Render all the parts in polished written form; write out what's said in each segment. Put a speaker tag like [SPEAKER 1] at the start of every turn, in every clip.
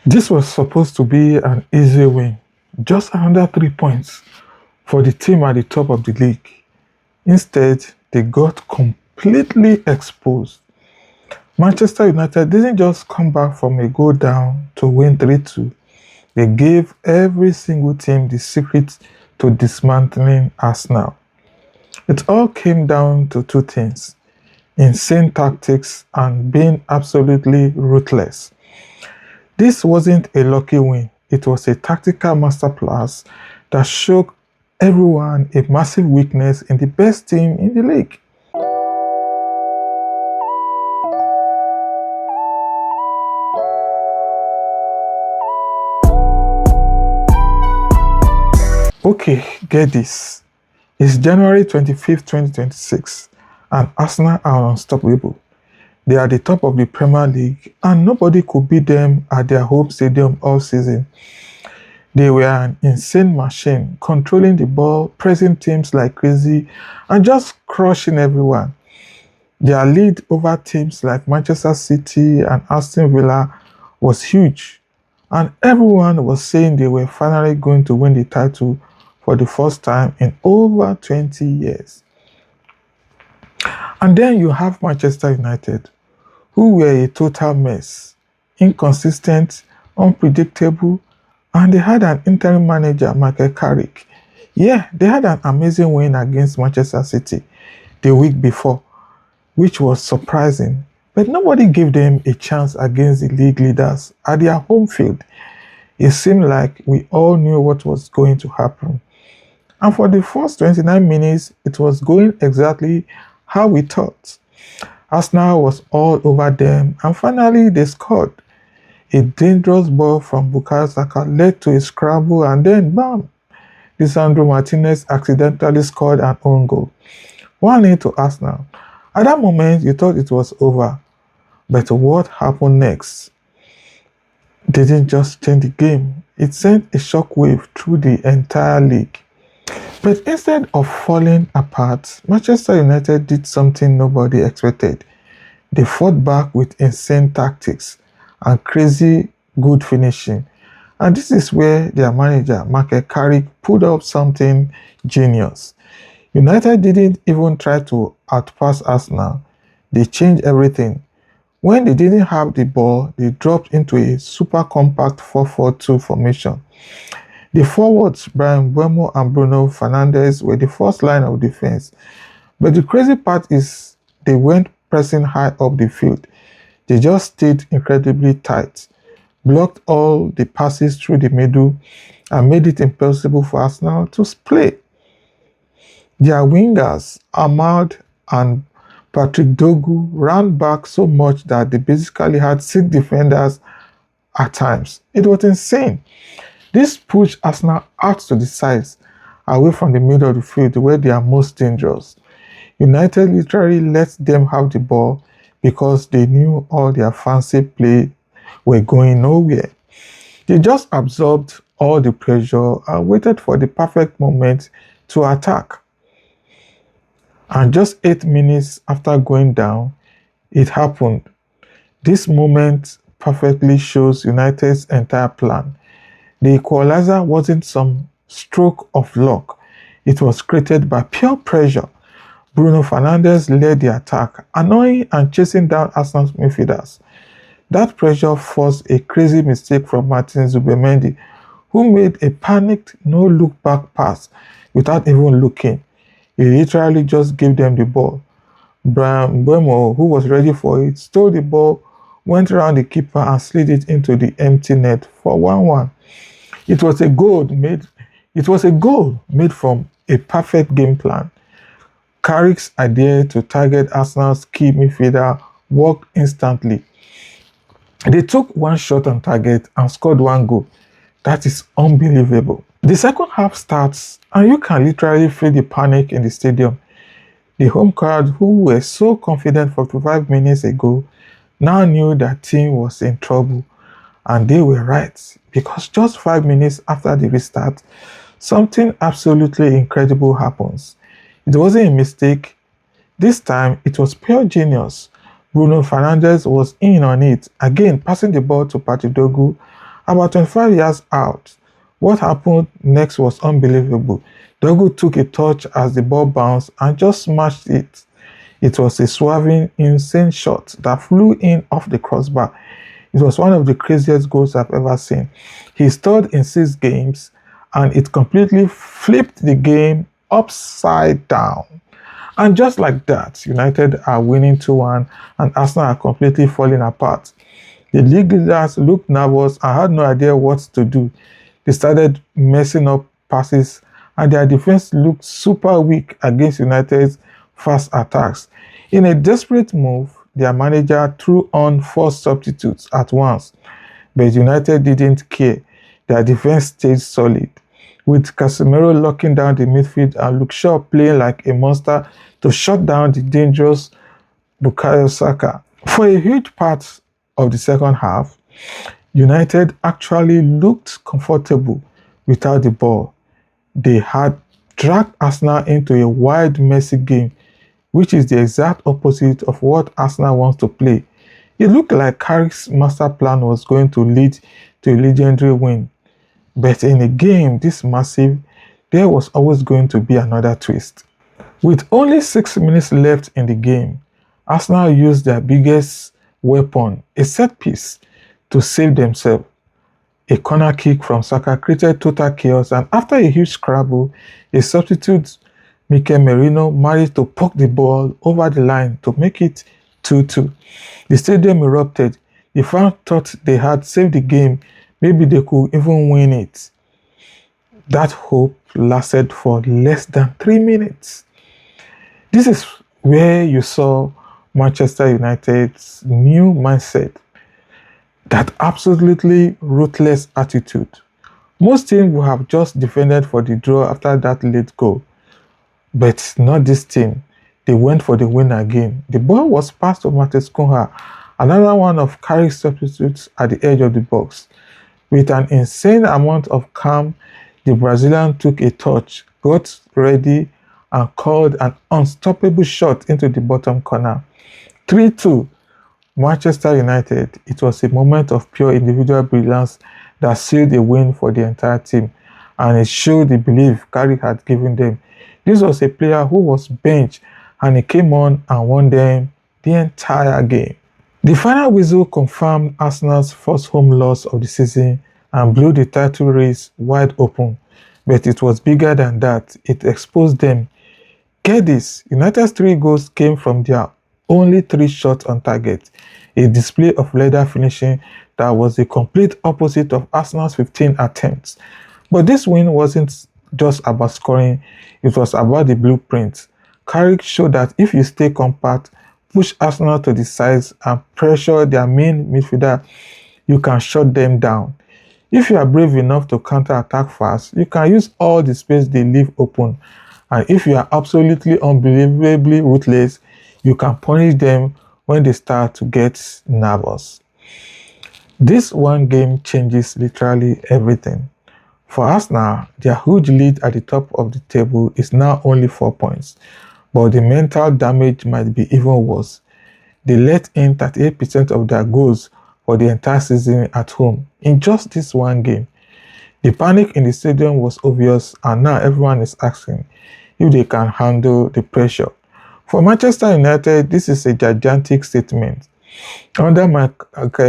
[SPEAKER 1] This was supposed to be an easy win, just under 3 points for the team at the top of the league. Instead, they got completely exposed. Manchester United didn't just come back from a goal down to win 3-2. They gave every single team the secret to dismantling Arsenal. It all came down to two things: insane tactics and being absolutely ruthless. This wasn't a lucky win, it was a tactical masterclass that showed everyone a massive weakness in the best team in the league. Okay, get this. It's January 25th, 2026, and Arsenal are unstoppable. They are the top of the Premier League, and nobody could beat them at their home stadium all season. They were an insane machine, controlling the ball, pressing teams like crazy, and just crushing everyone. Their lead over teams like Manchester City and Aston Villa was huge, and everyone was saying they were finally going to win the title for the first time in over 20 years. And then you have Manchester United, who were a total mess, inconsistent, unpredictable, and they had an interim manager, Michael Carrick. Yeah, they had an amazing win against Manchester City the week before, which was surprising, but nobody gave them a chance against the league leaders at their home field. It seemed like we all knew what was going to happen. And for the first 29 minutes, it was going exactly how we thought. Arsenal was all over them, and finally they scored. A dangerous ball from Bukayo Saka led to a scramble, and then bam! Lisandro Martinez accidentally scored an own goal. 1-0 to Arsenal. At that moment, you thought it was over. But what happened next didn't just change the game, it sent a shockwave through the entire league. But instead of falling apart, Manchester United did something nobody expected. They fought back with insane tactics and crazy good finishing. And this is where their manager, Michael Carrick, pulled up something genius. United didn't even try to outpass Arsenal. They changed everything. When they didn't have the ball, they dropped into a super compact 4-4-2 formation. The forwards, Brian Buemo and Bruno Fernandes, were the first line of defense. But the crazy part is they weren't pressing high up the field. They just stayed incredibly tight, blocked all the passes through the middle, and made it impossible for Arsenal to play. Their wingers, Ahmad and Patrick Dogu, ran back so much that they basically had 6 defenders at times. It was insane. This pushed Arsenal out to the sides, away from the middle of the field where they are most dangerous. United literally let them have the ball because they knew all their fancy play were going nowhere. They just absorbed all the pressure and waited for the perfect moment to attack. And just 8 minutes after going down, it happened. This moment perfectly shows United's entire plan. The equalizer wasn't some stroke of luck. It was created by pure pressure. Bruno Fernandes led the attack, annoying and chasing down Arsenal's midfielders. That pressure forced a crazy mistake from Martin Zubimendi, who made a panicked no-look-back pass without even looking. He literally just gave them the ball. Brian Buemo, who was ready for it, stole the ball, went around the keeper and slid it into the empty net for 1-1. It was a goal made from a perfect game plan. Carrick's idea to target Arsenal's key midfielder worked instantly. They took one shot on target and scored 1 goal. That is unbelievable. The second half starts, and you can literally feel the panic in the stadium. The home crowd, who were so confident 45 minutes ago, now knew that team was in trouble. And they were right, because just 5 minutes after the restart, something absolutely incredible happens. It wasn't a mistake. This time, it was pure genius. Bruno Fernandes was in on it, again passing the ball to Patrick Dogu, About 25 years out, what happened next was unbelievable. Dogu took a touch as the ball bounced and just smashed it. It was a swerving, insane shot that flew in off the crossbar. It was one of the craziest goals I've ever seen. He scored in 6 games and it completely flipped the game upside down. And just like that, United are winning 2-1 and Arsenal are completely falling apart. The league leaders looked nervous and had no idea what to do. They started messing up passes and their defense looked super weak against United's fast attacks. In a desperate move, their manager threw on 4 substitutes at once, but United didn't care. Their defense stayed solid, with Casemiro locking down the midfield and Luke Shaw playing like a monster to shut down the dangerous Bukayo Saka. For a huge part of the second half, United actually looked comfortable without the ball. They had dragged Arsenal into a wide, messy game, which is the exact opposite of what Arsenal wants to play. It looked like Carrick's master plan was going to lead to a legendary win. But in a game this massive, there was always going to be another twist. With only 6 minutes left in the game, Arsenal used their biggest weapon, a set piece, to save themselves. A corner kick from Saka created total chaos, and after a huge scramble, a substitute, Mikel Merino, managed to poke the ball over the line to make it 2-2. The stadium erupted. The fans thought they had saved the game. Maybe they could even win it. That hope lasted for less than 3 minutes. This is where you saw Manchester United's new mindset, that absolutely ruthless attitude. Most teams would have just defended for the draw after that late goal, but not this team. They went for the win again. The ball was passed to Matheus Cunha, another one of Carrick's substitutes at the edge of the box. With an insane amount of calm, the Brazilian took a touch, got ready, and called an unstoppable shot into the bottom corner. 3-2, Manchester United. It was a moment of pure individual brilliance that sealed a win for the entire team, and it showed the belief Carrick had given them. This was a player who was benched, and he came on and won them the entire game. The final whistle confirmed Arsenal's first home loss of the season and blew the title race wide open, but it was bigger than that. It exposed them. Get this, United's 3 goals came from their only 3 shots on target, a display of leather finishing that was the complete opposite of Arsenal's 15 attempts. But this win wasn't just about scoring, it was about the blueprint. Carrick showed that if you stay compact, push Arsenal to the sides and pressure their main midfielder, you can shut them down. If you are brave enough to counter-attack fast, you can use all the space they leave open. And if you are absolutely unbelievably ruthless, you can punish them when they start to get nervous. This one game changes literally everything. For Arsenal, their huge lead at the top of the table is now only 4 points, but the mental damage might be even worse. They let in 38% of their goals for the entire season at home in just this one game. The panic in the stadium was obvious, and now everyone is asking if they can handle the pressure. For Manchester United, this is a gigantic statement. Under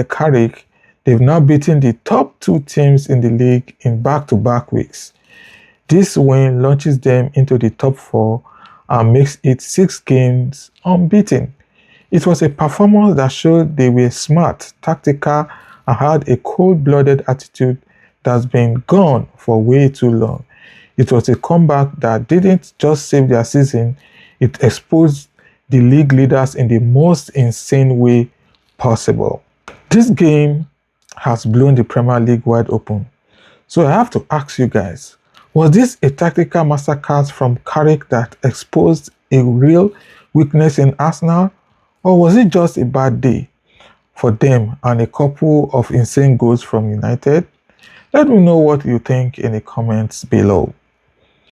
[SPEAKER 1] Carrick, they've now beaten the top 2 teams in the league in back-to-back weeks. This win launches them into the top 4 and makes it 6 games unbeaten. It was a performance that showed they were smart, tactical, and had a cold-blooded attitude that's been gone for way too long. It was a comeback that didn't just save their season, it exposed the league leaders in the most insane way possible. This game has blown the Premier League wide open. So I have to ask you guys, was this a tactical masterclass from Carrick that exposed a real weakness in Arsenal? Or was it just a bad day for them and a couple of insane goals from United? Let me know what you think in the comments below.